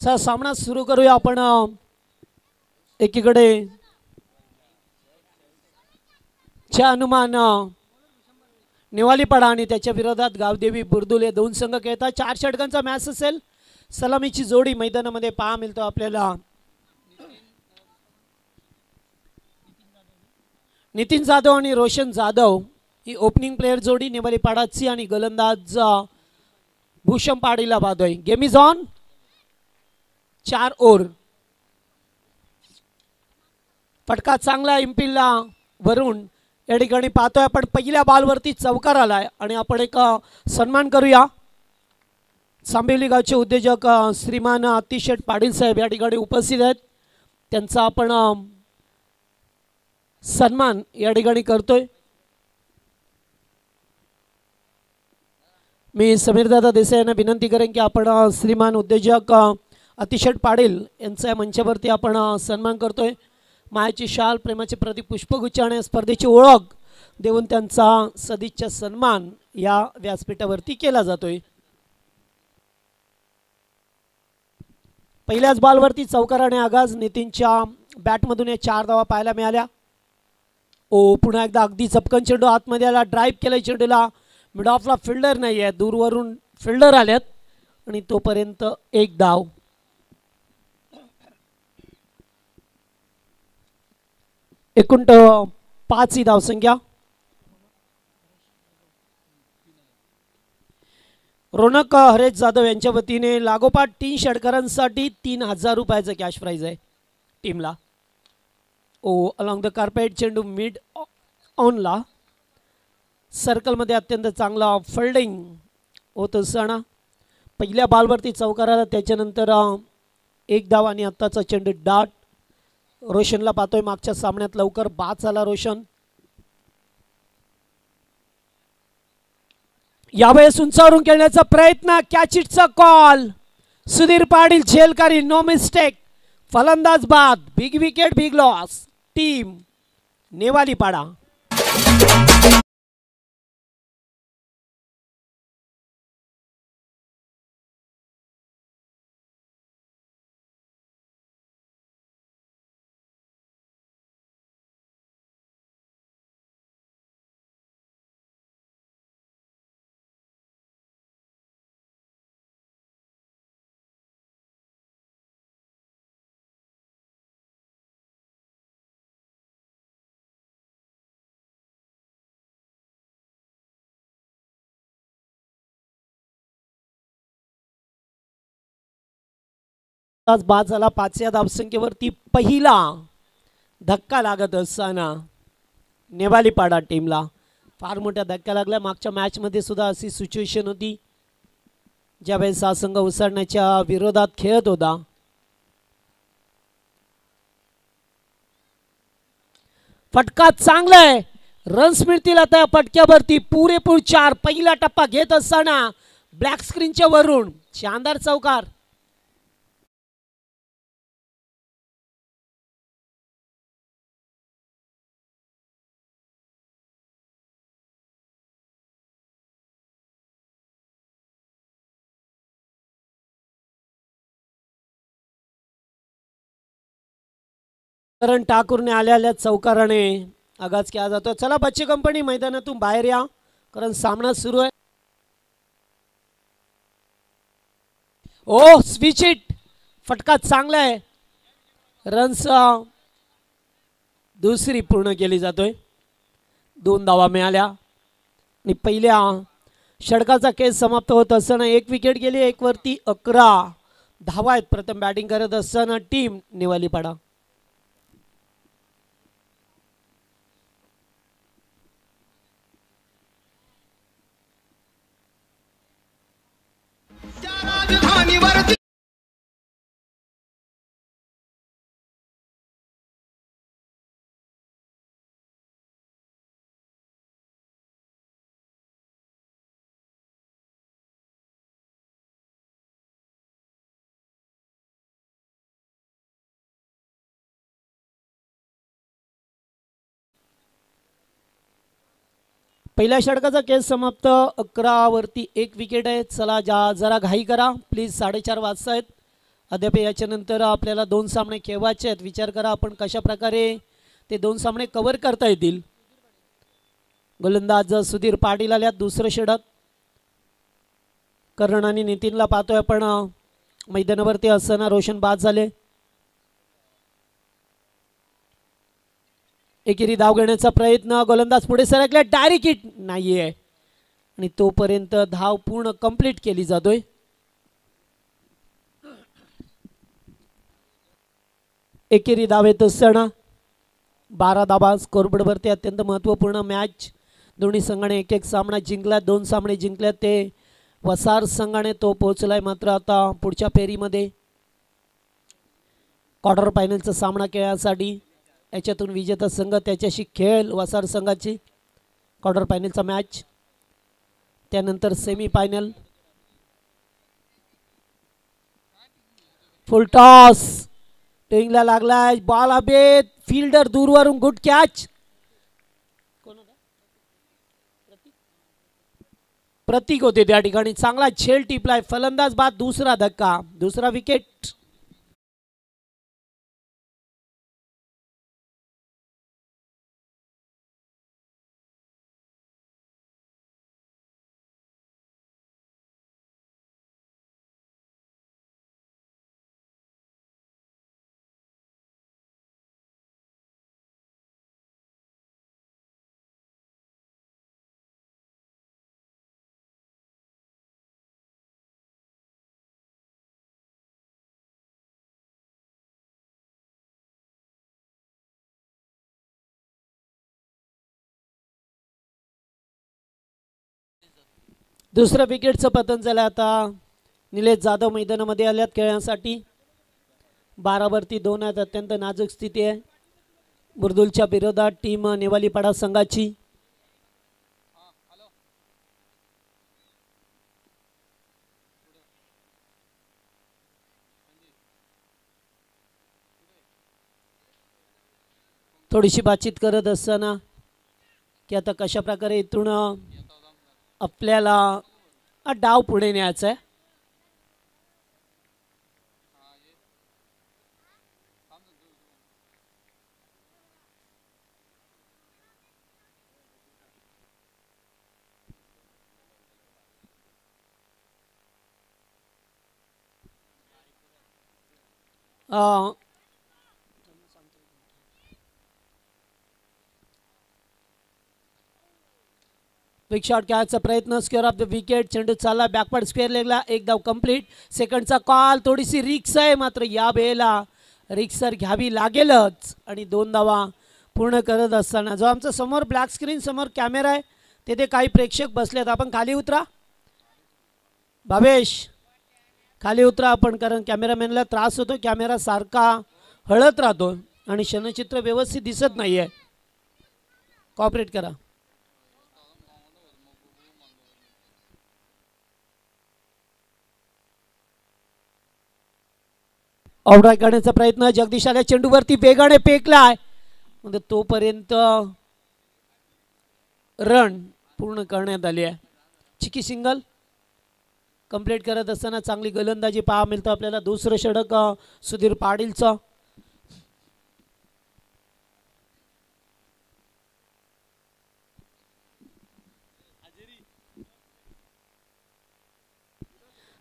चला सामना सुरू करूया आपण। एकीकडे हनुमान निवालीपाडा आणि त्याच्या विरोधात गावदेवी बुर्दुल हे दोन संघ खेळतात। 4 षटकांचा मॅच असेल। सलामीची जोडी मैदानामध्ये पहा मिळतो आपल्याला। नितीन जाधव आणि रोशन जाधव ही ओपनिंग प्लेयर जोडी निवालीपाडाची आणि गोलंदाज भूषम पाडीला बादोय। Game is on. 4 ओव्हर। फटका चांगला इम्पिलला वरून या ठिकाणी पाहतोय आपण। पहिल्या बॉलवरती चौकार आलाय आणि आपण एक सन्मान करूया। सांबिवली गावचे उद्योजक श्रीमान अतिशेठ पाटील साहेब या ठिकाणी उपस्थित आहेत। त्यांचा आपण सन्मान या ठिकाणी करतोय। मी समीरदादा देसाई यांना विनंती करेन की आपण श्रीमान उद्योजक अतिशेठ पाटील यांच्या मंचावरती आपण सन्मान करतोय। मायाची शाल, प्रेमाचे प्रतीक, पुष्पगुच्छ आणि स्पर्धेची ओळख देऊन त्यांचा सदिच्छा सन्मान या व्यासपीठावरती केला जातोय। पहिल्याच बॉलवरती चौकाराने आगाज। नितीनच्या बॅटमधून या 4 धावा पाहायला मिळाल्या। पुन्हा एकदा अगदी चपकन चेंडू आतमध्ये आला। ड्राईव्ह केलाय चेंडूला। मिड ऑफला फिल्डर नाही आहे, दूरवरून फिल्डर आल्यात आणि तोपर्यंत एक धाव। एकूण 5 ही धावसंख्या। रोनक हरेश जाधव यांच्या वतीने लागोपाठ 3 षटकारांसाठी 3000 रुपयाचं कॅश प्राइज आहे टीमला। अलॉंग द कार्पेट चेंडू मिड ऑनला सर्कलमध्ये अत्यंत चांगला फिल्डिंग होत असताना पहिल्या बॉलवरती चौकार आला। त्याच्यानंतर एक धाव आणि आत्ताचा चेंडू डाट। रोशनला पाहतोय मागच्या सामन्यात लवकर बाद झाला रोशन। यावेळेस उंचावरून खेळण्याचा प्रयत्न। कॅच इटचा कॉल। सुधीर पाटील झेलकारी, नो मिस्टेक। फलंदाज बाद। Big wicket, big loss. Team Newalipada. बाद झाला। 5 या धावसंख्येवरती पहिला धक्का लागत असताना नेवालीपाडा टीमला फार मोठा धक्का लागला। मागच्या मॅच मध्ये सुद्धा अशी सिच्युएशन होती ज्यावेळेस हा संघ उसळण्याच्या विरोधात खेळत होता। फटका चांगला आहे। रन्स मिळतील आता या फटक्यावरती। पुरेपूर 4 पहिला टप्पा घेत असताना ब्लॅक स्क्रीनच्या वरून शानदार चौकार। करण ठाकूरने आलेल्या चौकाराने आगाज केला जातो। चला बच्चे कंपनी मैदानातून बाहेर या, कारण सामना सुरू आहे। Switch hit. फटका चांगला आहे। रन्स दुसरी पूर्ण केली जातोय। 2 धावा मिळाल्या आणि पहिल्या षटकाचा खेळ समाप्त होत असताना 1 विकेट गेली। 1 वरती 11 धावा आहेत। प्रथम बॅटिंग करत असताना टीम नेवालीपाडा। पहिल्या षटकाचा केस समाप्त। 11 वरती 1 विकेट आहे। चला जरा घाई करा प्लीज, 4:30 वाजता आहेत। अद्याप याच्यानंतर आपल्याला 2 सामने खेळवायचे आहेत. विचार करा आपण कशा प्रकारे ते 2 सामने कव्हर करता येतील. गोलंदाज सुधीर पाटील आल्यात. दुसरं षटक करण आणि नितीनला पाहतोय आपण मैदानावरती असताना. रोशन बाद झाले. एकेरी धाव घेण्याचा प्रयत्न. गोलंदाज पुढे सरकला. डायरेक्ट हिट नाहीये आणि तोपर्यंत धाव पूर्ण कंप्लीट केली जातोय. एकेरी धाव येत असताना 12 धावा स्कोरबोर्डवरती. अत्यंत महत्त्वपूर्ण मॅच. दोन्ही संघाने एक एक सामना जिंकला. 2 सामने जिंकल्यात ते वसार संघाने तो पोहोचलाय. मात्र आता पुढच्या फेरीमध्ये क्वार्टर फायनलचा सामना खेळण्यासाठी याच्यातून विजेता संघ त्याच्याशी खेळेल. वसार संघाची क्वार्टर फायनलचा मॅच. त्यानंतर सेमी फायनल. फुल टॉस टेंगला लागलाय. बॉल अबेत. फिल्डर दूरवरून गुड कॅच. प्रतीक होते त्या ठिकाणी. चांगला झेल टिपलाय. फलंदाज बाद. दुसरा धक्का. दुसरा विकेट. दुसऱ्या विकेटचं पतन झालं. आता निलेश जाधव मैदानामध्ये आल्यात खेळण्यासाठी. 12वरती 2 आहेत. अत्यंत नाजूक स्थिती आहे बुर्दुलच्या विरोधात टीम नेवालीपाडा संघाची. थोडीशी बातचीत करत असताना की आता कशा प्रकारे इथून आपल्याला डाव पुढे न्यायचा आहे. बिग शॉट खेळायचा प्रयत्न. Square of the wicket. चेंडू चालला बॅकवर्ड स्क्वेअर लेगला. एक धाव कंप्लीट. सेकंडचा कॉल. थोडीशी रिक्स आहे मात्र या वेळेला रिक्सर घ्यावी लागेलच. आणि 2 धावा पूर्ण करत असताना जो आमचा समोर ब्लॅक स्क्रीन समोर कॅमेरा आहे तिथे काही प्रेक्षक बसलेत. आपण खाली उतरा. भावेश खाली उतरा आपण. कारण कॅमेरामॅनला त्रास होतो. कॅमेरा सारखा हळत राहतो आणि क्षणचित्र व्यवस्थित दिसत नाही आहे. कॉपरेट करा. आउटराईट करण्याचा प्रयत्न. जगदीश आल्या चेंडूवरती वेगाने फेकलाय म्हणजे तोपर्यंत रन पूर्ण करण्यात आली आहे. चिकी सिंगल कंप्लीट करत असताना चांगली गोलंदाजी पाहा मिळतं आपल्याला. दुसरं षटक सुधीर पाटीलचं.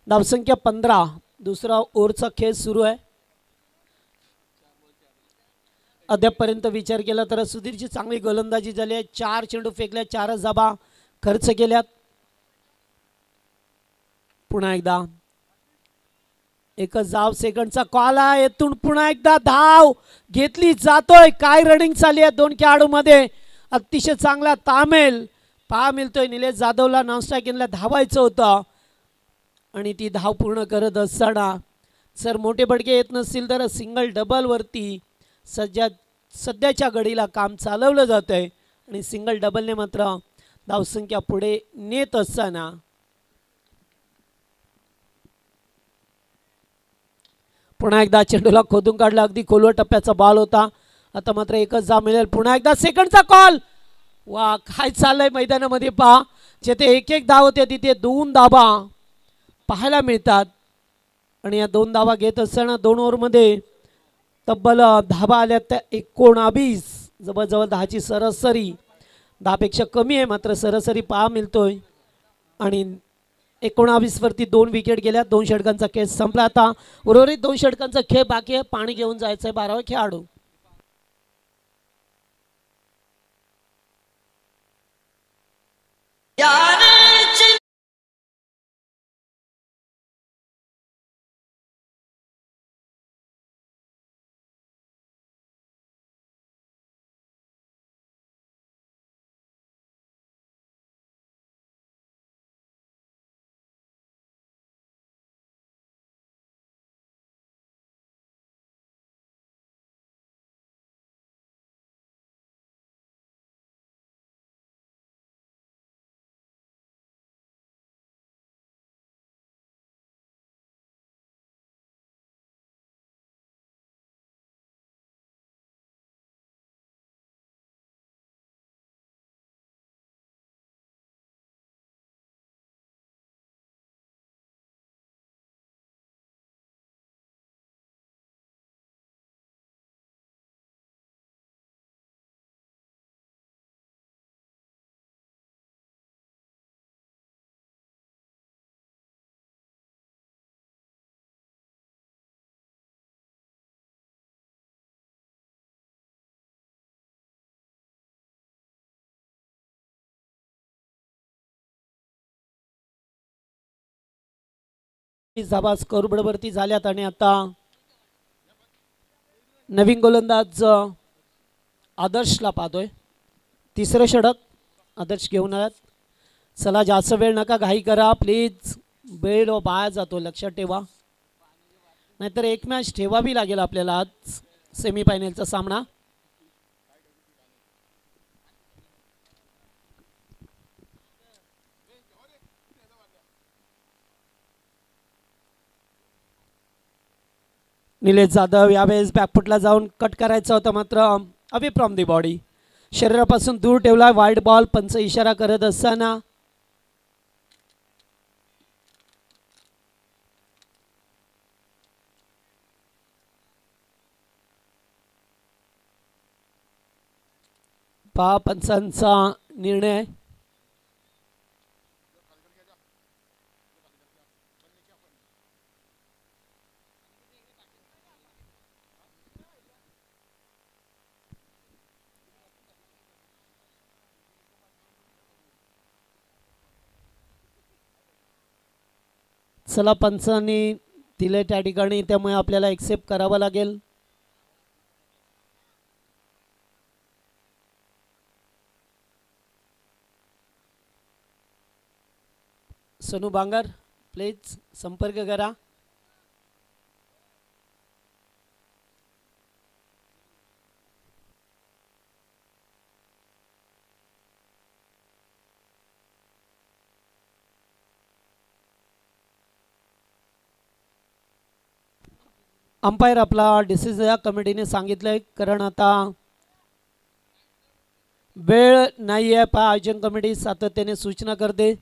धावसंख्या 15. दुसरा ओव्हरचा खेळ सुरू आहे. अद्यापपर्यंत विचार केला तर सुधीरची चांगली गोलंदाजी झाली आहे. 4 चेंडू फेकल्या. 4 धावा खर्च केल्यात. पुन्हा एकदा एकच धाव. सेकंडचा कॉल आहे. येथून पुन्हा एकदा धाव घेतली जातोय. काय रनिंग चालली आहे 2 खेळाडूमध्ये. अतिशय चांगला ताळमेळ पहा मिळतोय. निलेश जाधवला नॉनस्ट्रायकिंगला धावायचं होतं आणि ती धाव पूर्ण करत असताना जर मोठे बडके येत नसतील तर सिंगल डबल वरती सध्याच्या घडीला काम चालवलं जात आहे आणि सिंगल डबलने मात्र धावसंख्या पुढे नेत असताना पुन्हा एकदा चेंडूला खोदून काढला. अगदी खोलवर टप्प्याचा बॉल होता. आता मात्र एकच धाव मिळेल. पुन्हा एकदा सेकंडचा कॉल. वा काय चाललंय मैदानामध्ये पहा. जिथे एक धाव होते तिथे 2 धावा पाहायला मिळतात. आणि या 2 धावा घेत असताना 2 ओव्हरमध्ये तब्बल धावा आल्या त्या 19. जवळजवळ 10ची सरासरी, 10पेक्षा कमी आहे, मात्र सरासरी पहा मिळतोय. आणि 19 वरती 2 विकेट गेल्या. 2 षटकांचा खेळ संपला. आता उर्वरित 2 षटकांचा खेळ बाकी आहे. पाणी घेऊन जायचं आहे 12वा खेळाडू. धावा स्कोर बरोबरती झाल्यात आणि आता नवीन गोलंदाज आदर्शला पाहतोय. तिसरं षटक आदर्श घेऊन आलात. चला जास्त वेळ नका घाई करा प्लीज. वेळ बाहेर जातो, लक्षात ठेवा, नाहीतर एक मॅच ठेवावी लागेल आपल्याला आज सेमीफायनलचा सामना. निलेश जाधव यावेळेस बॅकफुटला जाऊन कट करायचा होता, मात्र अवे फ्रॉम दी बॉडी, शरीरापासून दूर ठेवला. Wide ball. पंच इशारा करत असताना पहा पंचांचा निर्णय. चला पंचांनी दिले त्या ठिकाणी, त्यामुळे आपल्याला एक्सेप्ट करावं लागेल. सोनू बांगर प्लीज संपर्क करा. अंपायर आपला डिसिजन या कमिटीने सांगितलंय, कारण आता वेळ नाही आहे. पहा आयोजन कमिटी सातत्याने सूचना करते.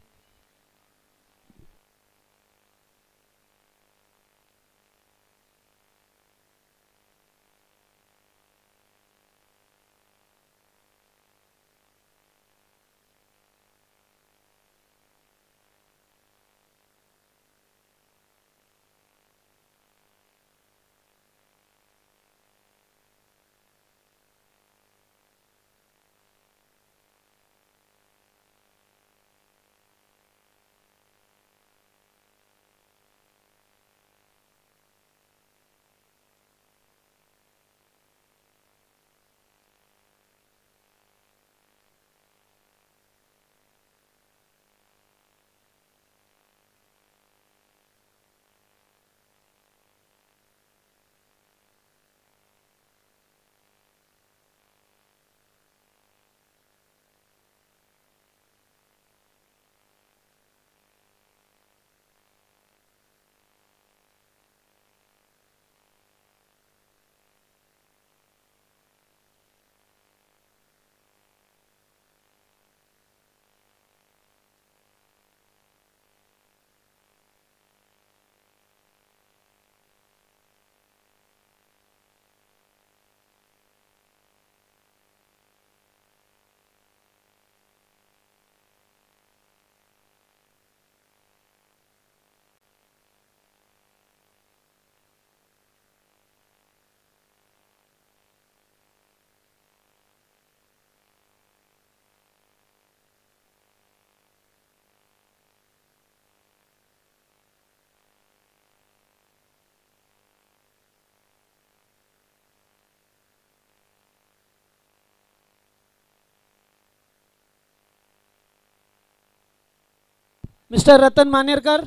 Mister Ratan Manerkar,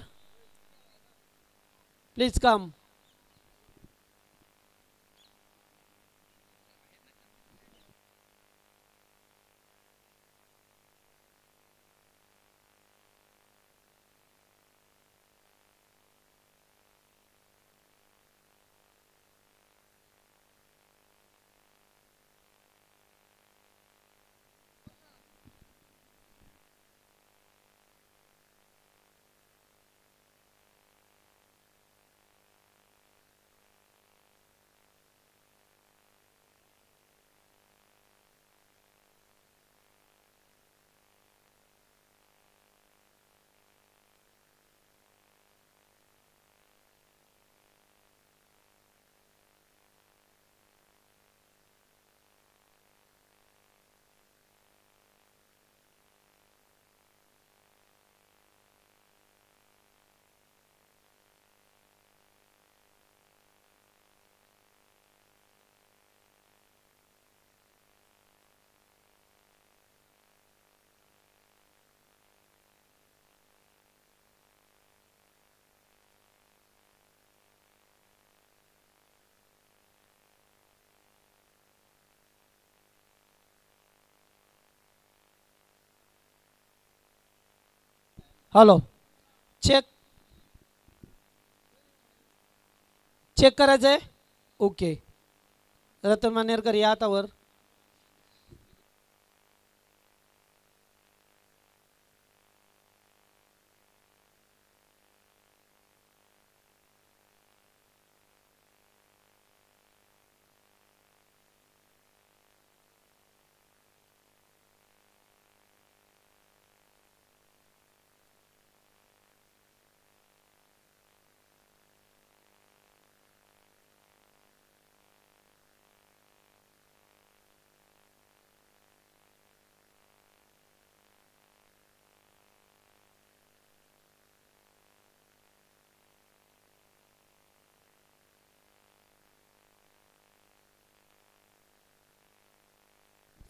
please come. Hello, check check करायचं आहे. ओके, रतन मानेरकर या आता वर.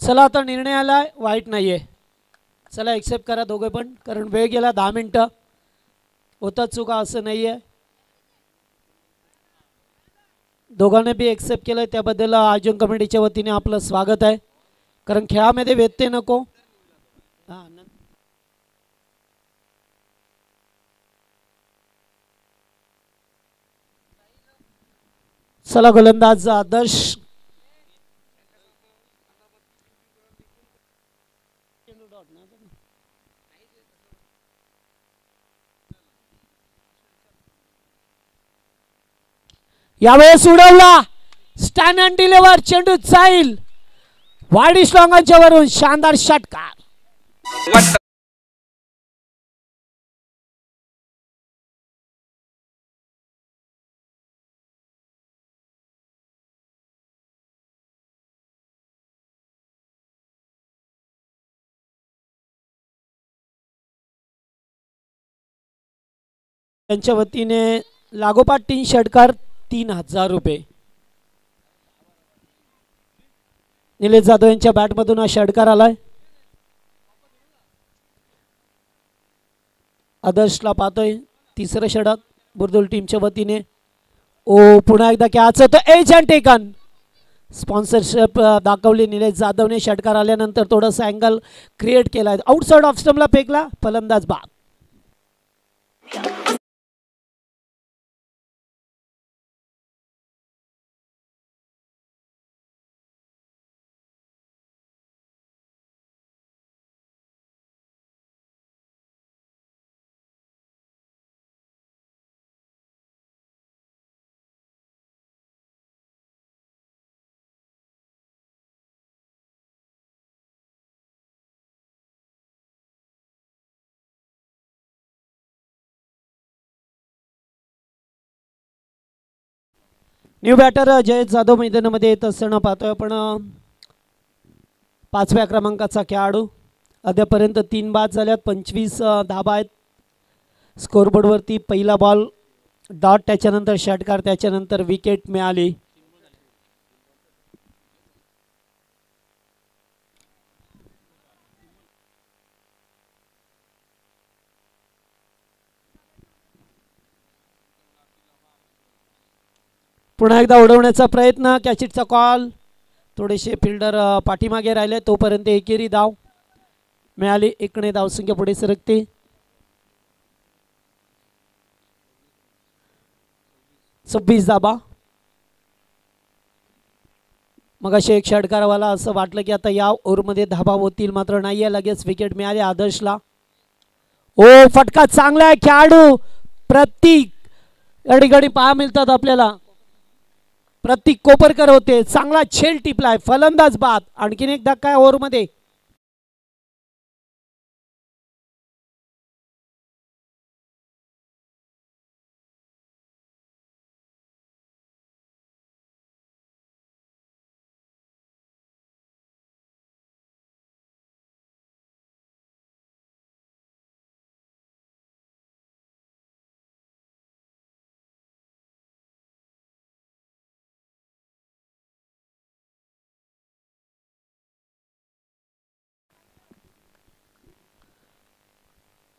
चला आता निर्णय आलाय, वाईट नाहीये. चला एक्सेप्ट करा दोघे पण, कारण वेळ गेला 10 मिनटं. होतात चुका असं नाहीये. दोघांनी बी एक्सेप्ट केलं त्याबद्दल आयोजन कमिटीच्या वतीने आपलं स्वागत आहे. कारण खेळामध्ये व्यत्यय नको. हां, चला गोलंदाज आदर्श. यावेळेस उडवला, स्टँड अँड डिलिव्हर, चेंडू जाईल वाडी स्ट्रॉंगांच्या वरून. शानदार षटकार. त्यांच्या वतीने लागोपाठ 3 षटकार, 3000 रुपये. निलेश जाधव यांच्या बॅटमधून हा षटकार आलाय. आदर्शला पाहतोय तिसरं षटक बुर्दुल टीमच्या वतीने. ओ पुन्हा एकदा कॅच होतं, एज अँड टेकन. स्पॉन्सरशिप दाखवली निलेश जाधवने. षटकार आल्यानंतर थोडंसं अँगल क्रिएट केलाय, आउटसाइड ऑफ स्टंपला फेकला, फलंदाज बाद. न्यू बॅटर जयेश जाधव मैदानामध्ये येत असताना पाहतोय आपण. 5व्या क्रमांकाचा खेळाडू. अद्यापर्यंत 3 बाद झाल्यात, 25 धाबा आहेत स्कोरबोर्डवरती. पहिला बॉल डॉट, त्याच्यानंतर षटकार, त्याच्यानंतर विकेट मिळाली. पुन्हा एकदा उडवण्याचा प्रयत्न, कॅचिटचा कॉल. थोडेसे फिल्डर पाठीमागे राहिले, तोपर्यंत एकेरी धाव मिळाली. 1 धावसंख्या पुढे सरकते. 26 धाबा. मग असे एक षटकारावाला असं वाटलं की आता या ओव्हरमध्ये धाबा होतील, मात्र नाही आहे. लगेच विकेट मिळाली आदर्शला. ओ फटका चांगला आहे. खेळाडू प्रतीक अडीगडी पहा मिळतात आपल्याला. प्रतीक कोपरकर होते. चांगला झेल टिपलाय. फलंदाज बाद. आणखीन एक धक्का आहे ओव्हरमध्ये.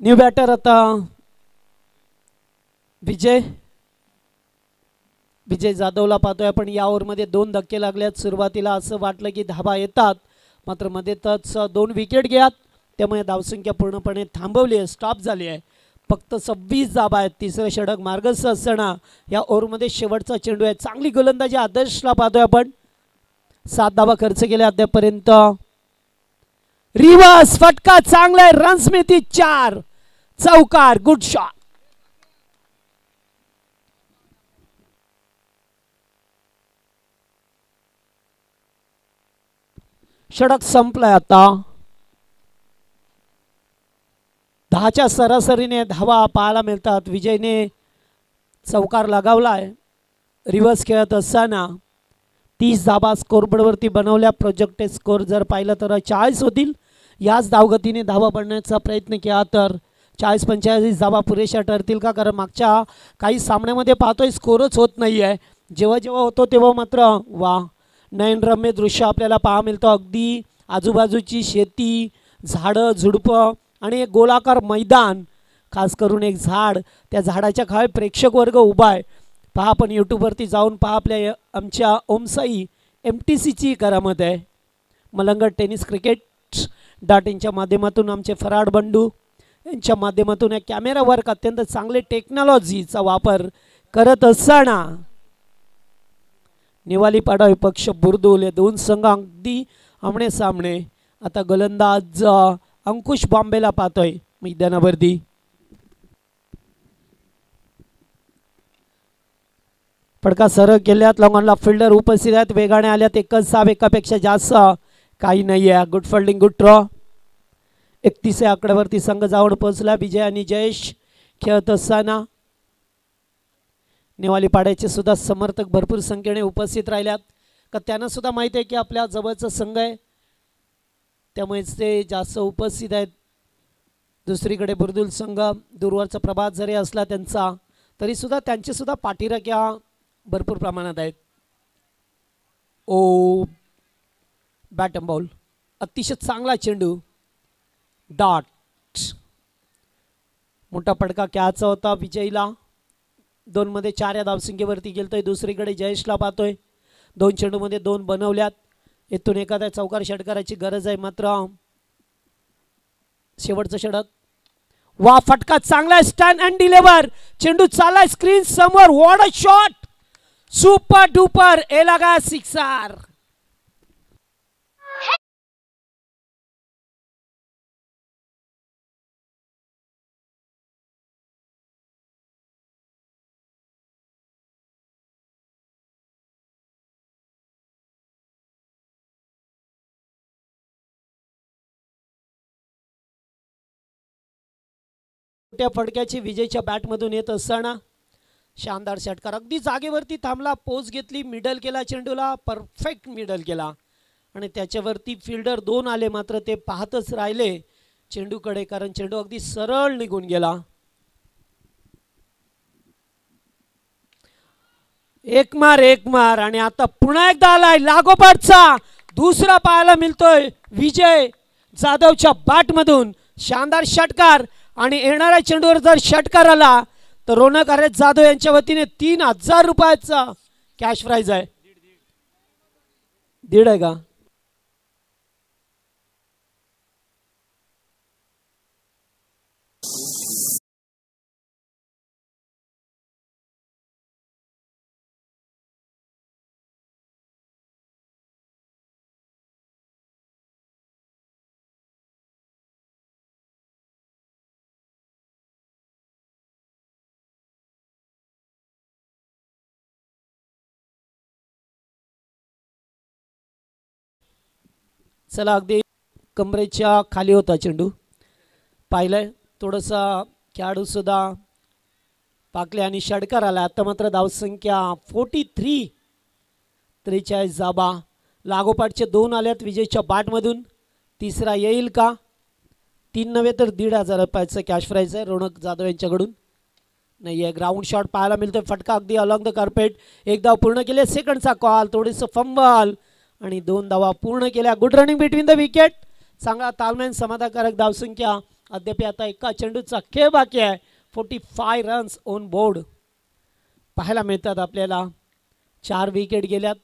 न्यू बॅटर आता विजय जाधवला पाहतोय आपण. या ओव्हरमध्ये 2 धक्के लागल्यात. सुरुवातीला असं वाटलं की धाबा येतात, मात्र मध्येच 2 विकेट घ्यात, त्यामुळे धावसंख्या पूर्णपणे थांबवली आहे, स्टॉप झाली आहे. फक्त 26 धाबा आहेत. तिसरं षटक मार्गस्थ असताना या ओव्हरमध्ये शेवटचा चेंडू आहे. चांगली गोलंदाजी आदर्शला पाहतोय आपण. 7 धाबा खर्च केल्या अद्यापर्यंत. रिव्हर्स फटका चांगला आहे. रन्स मिळतील 4. चौकार. Good shot. षटक संपलाय आता. 10च्या सरासरीने धावा पाहायला मिळतात. विजयने चौकार लगावलाय रिव्हर्स खेळत असताना. 30 धाबा स्कोरबोर्डवरती बनवल्या. प्रोजेक्टेड स्कोर जर पाहिलं तर 40 होतील. याच धावगतीने धावा बनण्याचा प्रयत्न केला तर 40-45 धावा पुरेशा ठरतील का? कारण मागच्या काही सामन्यामध्ये पाहतोय स्कोरच होत नाही आहे. जेव्हा जेव्हा होतो तेव्हा मात्र वा नयनरम्य दृश्य आपल्याला पाहा मिळतं. अगदी आजूबाजूची शेती, झाडं झुडपं आणि एक गोलाकार मैदान, खास करून एक झाड. त्या झाडाच्या खाली प्रेक्षक वर्ग उभा आहे. पहा आपण यूट्यूबवरती जाऊन पहा. आपल्या आमच्या ओमसाई MTCची करामत आहे. मलंग टेनिस क्रिकेट.इन च्या माध्यमातून आमचे फराड बंडू यांच्या माध्यमातून या कॅमेरा वर्क अत्यंत चांगले टेक्नॉलॉजीचा वापर करत असताना निवालीपाडा विपक्ष बुरदुल, 2 संघ अगदी आमने सामने. आता गोलंदाज अंकुश बॉम्बेला पाहतोय मैदानावरती. फटका सरळ केल्यात. लॉंगॉनला फिल्डर उपस्थित आहेत. वेगाने आल्यात. एकच साब, एकापेक्षा जास्त काही नाही आहे. Good fielding, good draw. 31 आकड्यावरती संघ जाऊन पोहोचला. विजय आणि जयेश खेळत असताना निवालीपाड्याचे सुद्धा समर्थक भरपूर संख्येने उपस्थित राहिल्यात. का त्यांना सुद्धा माहिती आहे की आपल्या जवळचा संघ आहे, त्यामुळेच ते जास्त उपस्थित आहेत. दुसरीकडे बुरदुल संघ दूरवरचा प्रभात जरी असला त्यांचा, तरी सुद्धा त्यांचे सुद्धा पाठीराख्या भरपूर प्रमाणात आहेत. ओ बॅट एंड बॉल. अतिशय चांगला चेंडू. डॉट. मोठा फटका खेळायचा होता विजयला. 2 मध्ये 4 या धावसंख्येवरती गेलतोय. दुसरीकडे जयेशला पाहतोय. 2 चेंडूमध्ये 2 बनवल्यात. इथून एखाद्या चौकार षटकाराची गरज आहे. मात्र शेवटचं षटक. वा फटका चांगला. Stand and deliver. चेंडू चाललाय स्क्रीन समोर. What a shot. Super duper. ए लगा सिक्सर. मोठ्या फटक्याची विजयच्या बॅटमधून येत असताना शानदार षटकार. अगदी जागेवरती थांबला. पोच घेतली. मिडल केला चेंडूला. परफेक्ट मिडल केला आणि त्याच्यावरती फिल्डर 2 आले. मात्र ते पाहतच राहिले चेंडूकडे, कारण चेंडू अगदी सरळ निघून गेला. एक मार आणि आता पुन्हा एकदा आलाय लागोपाठचा दुसरा पाहायला मिळतोय विजय जाधवच्या बॅटमधून. शानदार षटकार आणि येणाऱ्या चेंडूवर जर षटकार आला तर रोनक जाधव यांच्या वतीने 3000 रुपयाचा कॅश प्राइज आहे. दीड आहे का? चला, अगदी कमरेच्या खाली होता चेंडू. पाहिलंय थोडंसा खेळाडू सुद्धा पाकले आणि षडकार आला. आता मात्र धावसंख्या 43. 43 जाबा. लागोपाठचे 2 आल्यात विजयच्या बॅटमधून. तिसरा येईल का? 3 नव्हे तर 1,500 रुपयाचं कॅश प्राइज आहे रोनक जाधव यांच्याकडून. नाही आहे. ग्राउंड शॉट पाहायला मिळतोय. फटका अगदी अलॉंग द कार्पेट. एक धाव पूर्ण केले. सेकंडचा कॉल. थोडंसं फंबल आणि 2 धावा पूर्ण केल्या. Good running between the wicket. चांगला तालमेल. समाधानकारक धावसंख्या. अद्याप आता एका चेंडूचा खेळ बाकी आहे. 45 रन्स ऑन बोर्ड पाहायला मिळतात आपल्याला. 4 विकेट गेल्यात.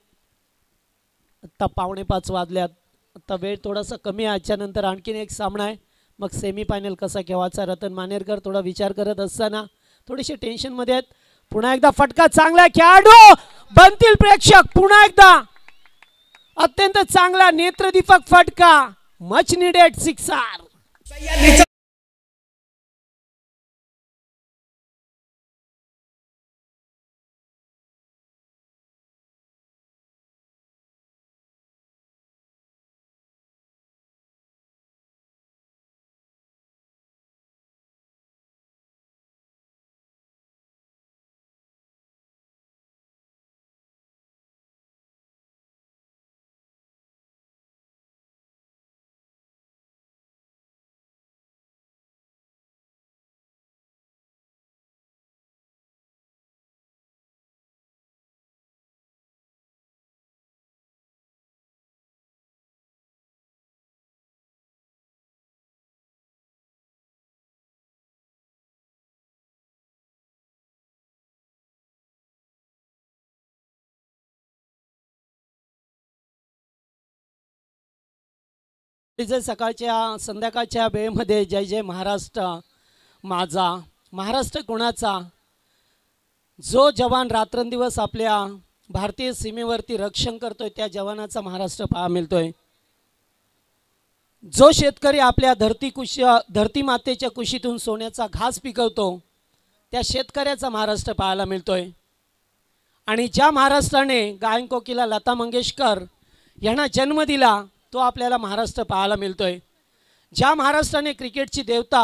आत्ता 4:45 वाजल्यात. आता वेळ थोडासा कमी आहे. याच्यानंतर आणखीन एक सामना आहे. मग सेमीफायनल कसा खेळायचा. रतन मानेरकर थोडा विचार करत असताना थोडेसे टेन्शनमध्ये आहेत. पुन्हा एकदा फटका. चांगला खेळाडू. बनतील प्रेक्षक. पुन्हा एकदा अत्यंत चांगला नेत्रदीपक फटका. Much needed sixer. सकाळच्या संध्याकाळच्या वेळेमध्ये जय जय महाराष्ट्र माझा, महाराष्ट्र कोणाचा. जो जवान रात्रंदिवस आपल्या भारतीय सीमेवरती रक्षण करतोय त्या जवानाचा महाराष्ट्र पाहायला मिळतोय. जो शेतकरी आपल्या धरती मातेच्या कुशीतून सोन्याचा घास पिकवतो त्या शेतकऱ्याचा महाराष्ट्र पाहायला मिळतोय. आणि ज्या महाराष्ट्राने गायन कोकिला लता मंगेशकर यांना जन्म दिला तो आपल्याला महाराष्ट्र पाहायला मिळतोय. ज्या महाराष्ट्राने क्रिकेटची देवता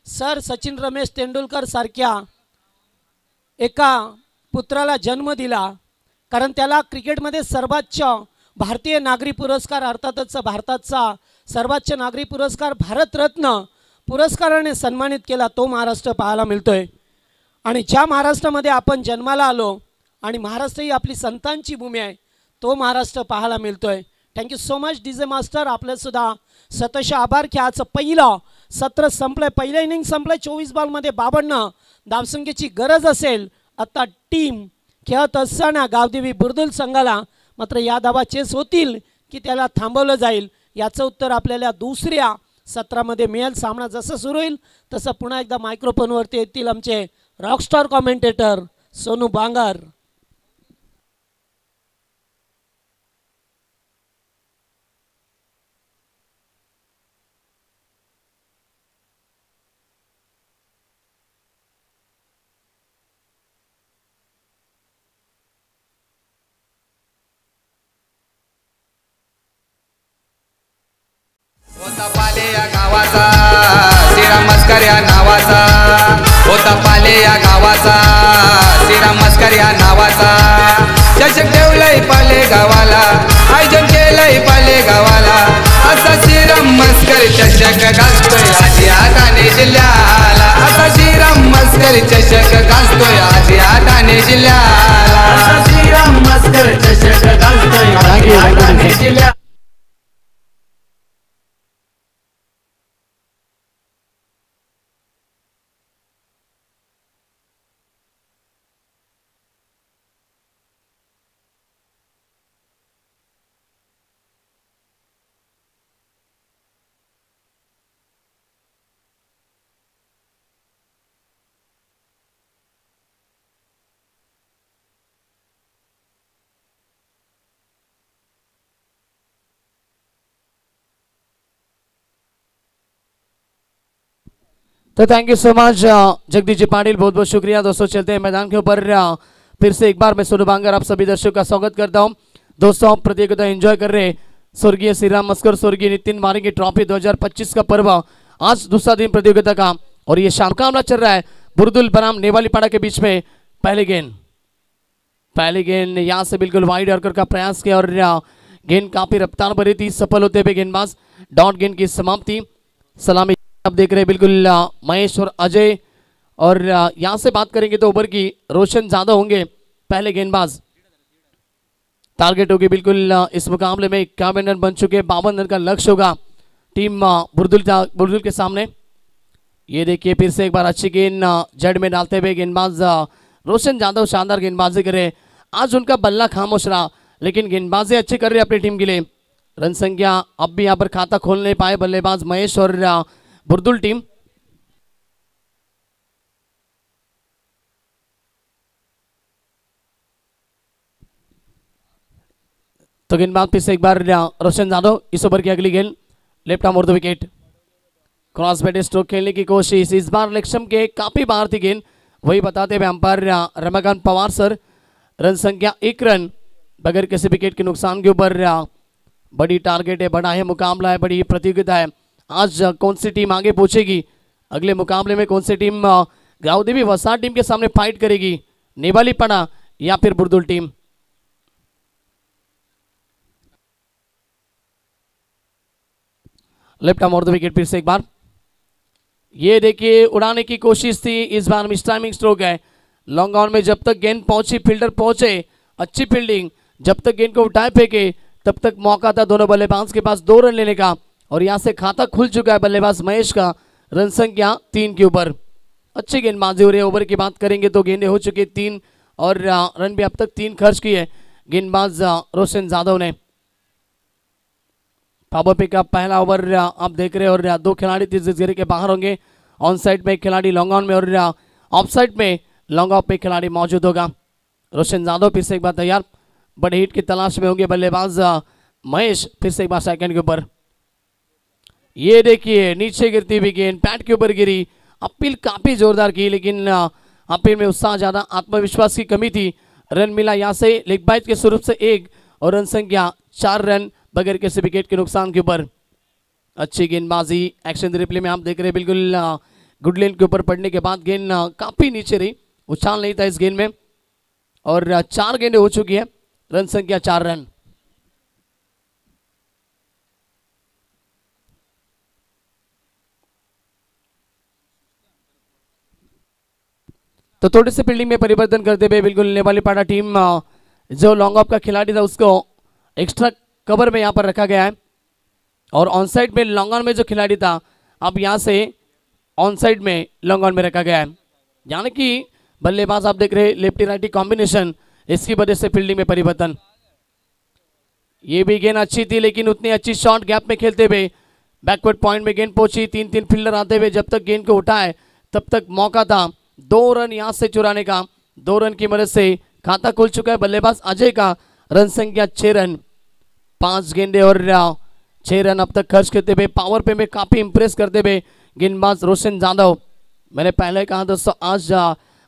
सर सचिन रमेश तेंडुलकर सारख्या एका पुत्राला जन्म दिला, कारण त्याला क्रिकेटमध्ये सर्वोच्च भारतीय नागरी पुरस्कार अर्थातच भारताचा सर्वोच्च नागरी पुरस्कार भारतरत्न पुरस्काराने सन्मानित केला, तो महाराष्ट्र पाहायला मिळतोय. आणि ज्या महाराष्ट्रामध्ये आपण जन्माला आलो आणि महाराष्ट्र ही आपली संतांची भूमी आहे तो महाराष्ट्र पाहायला मिळतोय. Thank you so much DJ master. आपल्यासुद्धा सतश आभार. खेळाचं पहिलं सत्र संपलं. पहिलं इनिंग संपलं. 24 बॉलमध्ये 52 धावसंख्येची गरज असेल. आता टीम खेळत असताना गावदेवी बुर्दुल संघाला मात्र या धावा चेस होतील की त्याला थांबवलं जाईल याचं उत्तर आपल्याला दुसऱ्या सत्रामध्ये मिळेल. सामना जसं सुरू होईल तसं पुन्हा एकदा मायक्रोफोनवरती येतील आमचे रॉकस्टार कॉमेंटेटर सोनू बांगर. होता पाले या गावाचा श्रीराम मस्कर या नावाचा. होता पाले या गावाचा श्रीराम मस्कर या नावाचा. चषक ठेवलंय पाले गावाला. आयोजन केलंय पाले गावाला. असा श्रीराम मस्कर चषक गाजतोय आधी ठाणे जिल्ह्याला. असा श्रीराम मस्कर चषक गाजतोय आधी ठाणे जिल्ह्याला. असा श्रीराम मस्कर चषक गाजतोय आधी ठाणे जिल्ह्याला. तो thank you so much Jagdish ji Patil, बहुत बहुत शुक्रिया दोस्तों। चलते हैं मैदान के ऊपर। फिर से एक बार मैं सोनू बांगर आप सभी दर्शकों का स्वागत करता हूं। दोस्तों हम प्रतियोगिता एंजॉय कर रहे हैं। स्वर्गीय श्री राम मस्कर, स्वर्गीय नितिन मारी की ट्रॉफी 2025 का पर्व आज दूसरा दिन प्रतियोगिता का, और ये शाम का मामला चल रहा है बुरदुल बनाम नेवालीपाड़ा के बीच में। पहले गेंद यहाँ से बिल्कुल वाइड यॉर्कर का प्रयास किया और गेंद काफी रफ्तार भरी थी, सफल होते हुए गेंदबाज। डॉट गेंद की समाप्ति। सलामी आप देख रहे हैं बिल्कुल महेश और अजय, और यहाँ से बात करेंगे तो ओवर की रोशन ज्यादा होंगे पहले गेंदबाज। टारगेट होगी बिल्कुल इस मुकाबले में 51 रन बन चुके, 52 रन का लक्ष्य होगा टीम बुरदुल के सामने। ये देखिए फिर से एक बार अच्छी गेंद जड़ में डालते हुए गेंदबाज रोशन यादव शानदार गेंदबाजी करे। आज उनका बल्ला खामोश रहा, लेकिन गेंदबाजी अच्छी कर रहे अपनी टीम के लिए। रन संख्या अब भी यहाँ पर खाता खोल नहीं पाए बल्लेबाज महेश और बुरदुल टीम। तो गेंदबाज फिर से एक बार रोशन यादव। इस ओवर की अगली गेंद left arm over the wicket, cross bat stroke खेलने की कोशिश, इस बार लक्ष्य के काफी बाहर थी गेंद, वही बताते हुए umpire Ramakant Pawar sir. Run संख्या 1 रन बगैर किसी विकेट के नुकसान के ऊपर। बड़ी टारगेट है, बड़ा है मुकाबला है, बड़ी प्रतियोगिता है। आज कौन सी टीम आगे पहुंचेगी, अगले मुकाबले में कौन सी टीम गांवदेवी वसार टीम के सामने फाइट करेगी, नेवालीपाड़ा या फिर Burdul team. Left arm over the wicket फिर से एक बार। ये देखिए उड़ाने की कोशिश थी, इस बार मिस टाइमिंग स्ट्रोक है। लॉन्ग ऑन में जब तक गेंद पहुंची, फील्डर पहुंचे, अच्छी फील्डिंग, जब तक गेंद को उठाए फेंके तब तक मौका था दोनों बल्लेबाज के पास 2 रन लेने का, और यहां से खाता खुल चुका है बल्लेबाज महेश का। रन संख्या 3 के ऊपर। अच्छी गेंदबाजी हो रही है। ओवर की बात करेंगे तो गेंदें हो चुकी 3 और रन भी अब तक 3 खर्च किए गेंदबाज रोशन यादव ने। पावर पे का पहला ओवर आप देख रहे हैं, और 2 खिलाड़ी 30 घेरे के बाहर होंगे। ऑन साइड में एक खिलाड़ी लॉन्ग ऑन में, और ऑफ साइड में लॉन्ग ऑफ पे खिलाड़ी मौजूद होगा। रोशन यादव फिर से एक बार तैयार, बड़े हिट की तलाश में होंगे बल्लेबाज महेश। फिर से एक बार सेकंड के ऊपर। ये देखिए नीचे गिरती हुई गेंद पैड के ऊपर गिरी। अपील काफी जोरदार की, लेकिन अपील में उत्साह ज्यादा, आत्मविश्वास की कमी थी। रन मिला यहाँ से लेग बाइट के स्वरूप से 1, और रन संख्या 4 रन बगैर किसी विकेट के नुकसान के ऊपर। अच्छी गेंदबाजी। एक्शन रिप्ले में आप देख रहे हैं बिल्कुल गुड लेन के ऊपर पड़ने के बाद गेंद काफी नीचे रही, उछाल नहीं था इस गेंद में, और 4 गेंदें हो चुकी है। रन संख्या 4 रन। तो थोड़ी सी फील्डिंग में परिवर्तन करते हुए बिल्कुल नेवालीपाड़ा टीम जो लॉन्ग ऑफ का खिलाड़ी था उसको एक्स्ट्रा कवर में यहाँ पर रखा गया है, और ऑन साइड में लॉन्ग ऑन में जो खिलाड़ी था अब यहाँ से ऑन साइड में लॉन्ग ऑन में रखा गया है। यानी कि बल्लेबाज आप देख रहे हैं लेफ्टी राइटी कॉम्बिनेशन, इसकी वजह से फील्डिंग में परिवर्तन। ये भी गेंद अच्छी थी, लेकिन उतनी अच्छी शॉट गैप में खेलते हुए बैकवर्ड पॉइंट में गेंद पहुंची। 3 फील्डर आते हुए जब तक गेंद को उठाए तब तक मौका था 2 रन यहां से चुराने का। 2 रन की मदद से खाता खुल चुका है बल्लेबाज अजय का। रन संख्या 6 रन, 5 गेंदे और 6 रन अब तक खर्च करते हुए पावर पे में काफी इंप्रेस करते हुए गेंदबाज रोशन यादव। मैंने पहले कहा दोस्तों आज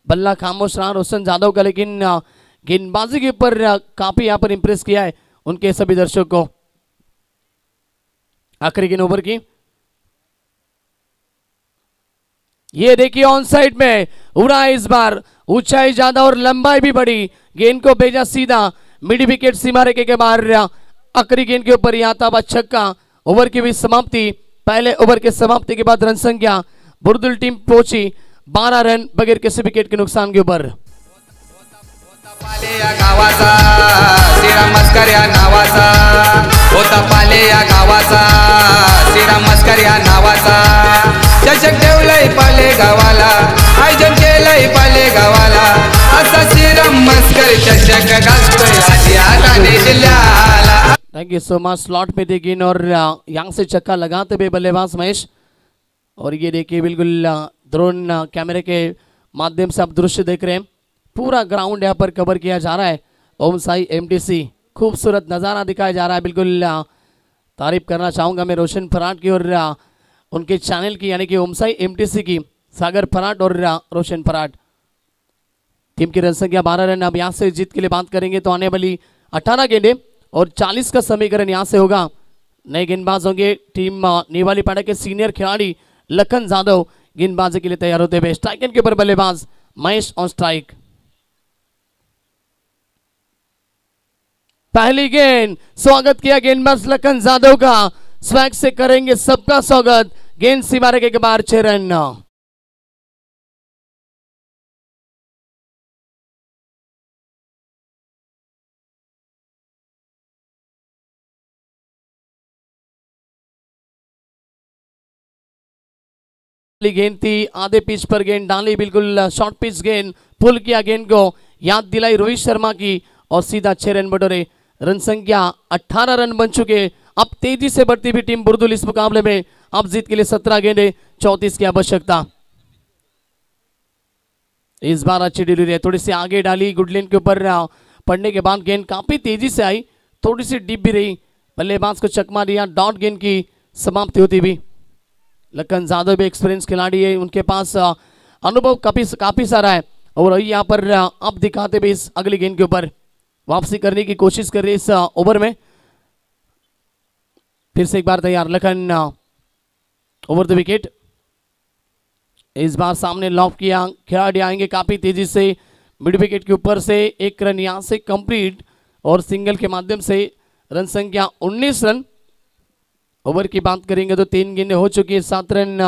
बल्ला खामोश रहा रोशन यादव का, लेकिन गेंदबाजी के ऊपर काफी यहाँ पर इंप्रेस किया है उनके सभी दर्शकों को। आखिरी गेंद ओवर की। ये देखिए ऑन साइड में उड़ा, इस बार ऊंचाई ज्यादा और लंबाई भी बढ़ी, गेंद को भेजा सीधा मिड विकेट सीमा रेखे के बाहर। आखिरी गेंद के ऊपर यहाँ था छक्का। ओवर की भी समाप्ति। पहले ओवर के समाप्ति के बाद रन संख्या बुरदुल टीम पहुंची 12 रन बगैर किसी विकेट के नुकसान के ऊपर। पाले या गावाचा श्रीराम मस्कर या नावाचा, होता पाले या गावाचा श्रीराम मस्कर या नावाचा। चषक ठेवलंय पाले गावाला, आयोजन केलंय पाले गावाला, असा श्रीराम मस्कर चषक गाजतोय आशिया ठाणे जिल्ह्याला। Thank you so much. Slot पे देखिए और यहाँ से चक्का लगाते हुए बल्लेबाज महेश। और ये देखिए बिल्कुल ड्रोन कैमरे के माध्यम से आप दृश्य देख रहे हैं, पूरा ग्राउंड यहाँ पर कवर किया जा रहा है। ओम साई एमटीसी, खूबसूरत नज़ारा दिखाया जा रहा है। बिल्कुल तारीफ करना चाहूँगा मैं रोशन फराट की और उनके चैनल की, यानी कि ओम साई एमटीसी की। सागर फराट और रोशन फराट। टीम की रन संख्या 12 रन। अब यहाँ से जीत के लिए बात करेंगे तो आने वाली 18 गेंदे और 40 का समीकरण यहाँ से होगा। नए गेंदबाज होंगे टीम नेवाली पाड़ा के सीनियर खिलाड़ी लखन जादव गेंदबाजी के लिए तैयार होते हुए। स्ट्राइक एंड के ऊपर बल्लेबाज महेश ऑन स्ट्राइक। पहली गेंद, स्वागत किया गेंदबाज लखन जादव का, स्वैग से करेंगे सबका स्वागत। गेंद सीमा रेखा के बाहर 6 रन। गेंद थी आधे पिच पर, गेंद डाली बिल्कुल शॉर्ट पिच गेंद, पुल किया गेंद को, याद दिलाई रोहित शर्मा की और सीधा 6 रन बटोरे। रन संख्या 18 रन बन चुके। अब तेजी से बढ़ती हुई टीम बुर्दुल इस मुकाबले में। अब जीत के लिए 17 गेंदे 34 की आवश्यकता। इस बार अच्छी डिलीवरी है, थोड़ी सी आगे डाली गुडलिन के ऊपर पड़ने के बाद गेंद काफी तेजी से आई, थोड़ी सी डीप भी रही, बल्लेबाज को चकमा दिया। डॉट गेंद की समाप्ति होती हुई। लखन जादव भी एक्सपीरियंस खिलाड़ी है, उनके पास अनुभव काफी सारा है और यहाँ पर अब दिखाते हुए इस अगली गेंद के ऊपर वापसी करने की कोशिश कर रही है इस ओवर में। फिर से एक बार तैयार लखन ओवर द विकेट। इस बार सामने लॉक किया, खिलाड़ी आएंगे काफी तेजी से मिड विकेट के ऊपर से। एक रन यहां से कंप्लीट और सिंगल के माध्यम से रन संख्या 19 रन। ओवर की बात करेंगे तो 3 गेंदें हो चुकी है, 7 रन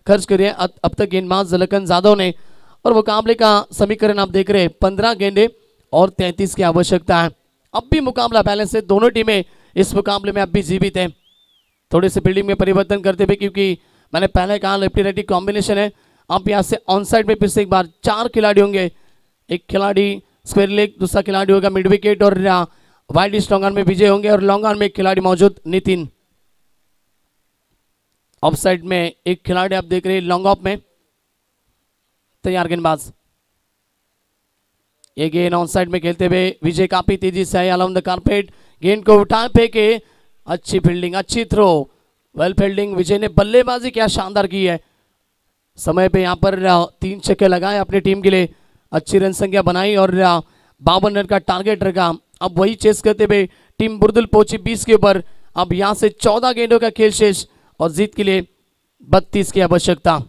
खर्च करे अब तक गेंदबाज लखन जादव ने। और मुकाबले का समीकरण आप देख रहे हैं, 15 गेंदे और 33 की आवश्यकता है। अब भी मुकाबला बैलेंस है, दोनों टीमें इस मुकाबले में अब भी जीवित है। थोड़े से फील्डिंग में परिवर्तन करते हुए, क्योंकि मैंने पहले कहा लेफ्टी राइटी कॉम्बिनेशन है। अब यहाँ से ऑन साइड में फिर से एक बार 4 खिलाड़ी होंगे। एक खिलाड़ी स्क्वायर लेग, दूसरा खिलाड़ी होगा मिड विकेट और वाइड लॉन्ग ऑन में विजय होंगे और लॉन्ग ऑन में एक खिलाड़ी मौजूद नितिन। ऑफ साइड में एक खिलाड़ी आप देख रहे हैं लॉन्ग ऑफ में तैयार गेंदबाज। ये गेंद ऑन साइड में खेलते हुए विजय काफी तेजी से आए अलाउंड द कारपेट, गेंद को उठा फेंके, अच्छी फील्डिंग, अच्छी थ्रो, वेल फील्डिंग। विजय ने बल्लेबाजी क्या शानदार की है, समय पे यहाँ पर 3 छक्के लगाए अपनी टीम के लिए, अच्छी रन संख्या बनाई और 52 रन का टारगेट रखा। अब वही चेस करते हुए टीम बुर्दुल पहुंची 20 के ऊपर। अब यहाँ से 14 गेंदों का खेल शेष और जीत के लिए 32 की आवश्यकता।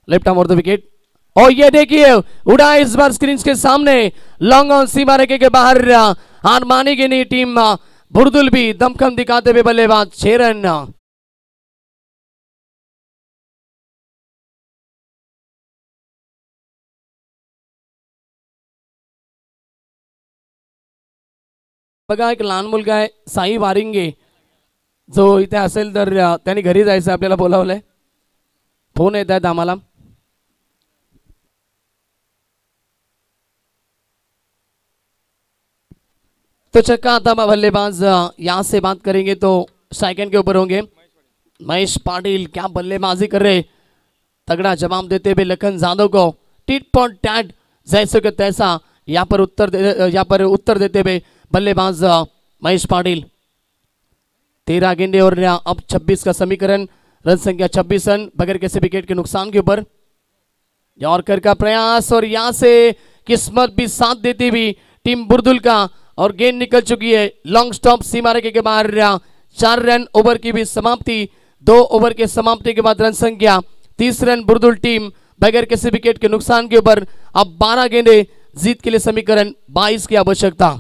Left arm over the wicket और ये देखिए उड़ा इस बार स्क्रीन के सामने, लॉन्ग ऑन सीमा रेखा के बाहर। हार मानेगी नहीं टीम बुर्दुल भी, दमखम दिखाते हुए बल्लेबाज 6 रन। बघा एक लहान मुलगा आहे साई वारिंगे, जो इथे असेल तर त्यांनी घरी जायचं आपल्याला बोलावलंय, फोन येत आहेत आम्हाला। तो चक्का आता बल्लेबाज यहां से बात करेंगे तो सेकंड के ऊपर होंगे महेश पाटिल। क्या बल्लेबाजी कर रहे, तगड़ा जवाब देते हुए लखन जादव को टिट फॉर टैट जैसे कि तैसा यहाँ पर उत्तर देते हुए बल्लेबाज महेश पाटिल। 13 गेंदे और अब 26 का समीकरण, रन संख्या 26 रन बगैर किसी विकेट के नुकसान के ऊपर। यॉर्कर का प्रयास और यहां से किस्मत भी साथ देती हुई टीम बुर्दुल का और गेंद निकल चुकी है लॉन्ग स्टॉप सीमा रेखा के बाहर। 4 रन ओवर की भी समाप्ति। 2 ओवर के समाप्ति के बाद रन संख्या 30 रन बुर्दुल टीम बगैर किसी विकेट के नुकसान के ऊपर। अब 12 गेंदे, जीत के लिए समीकरण 22 की आवश्यकता।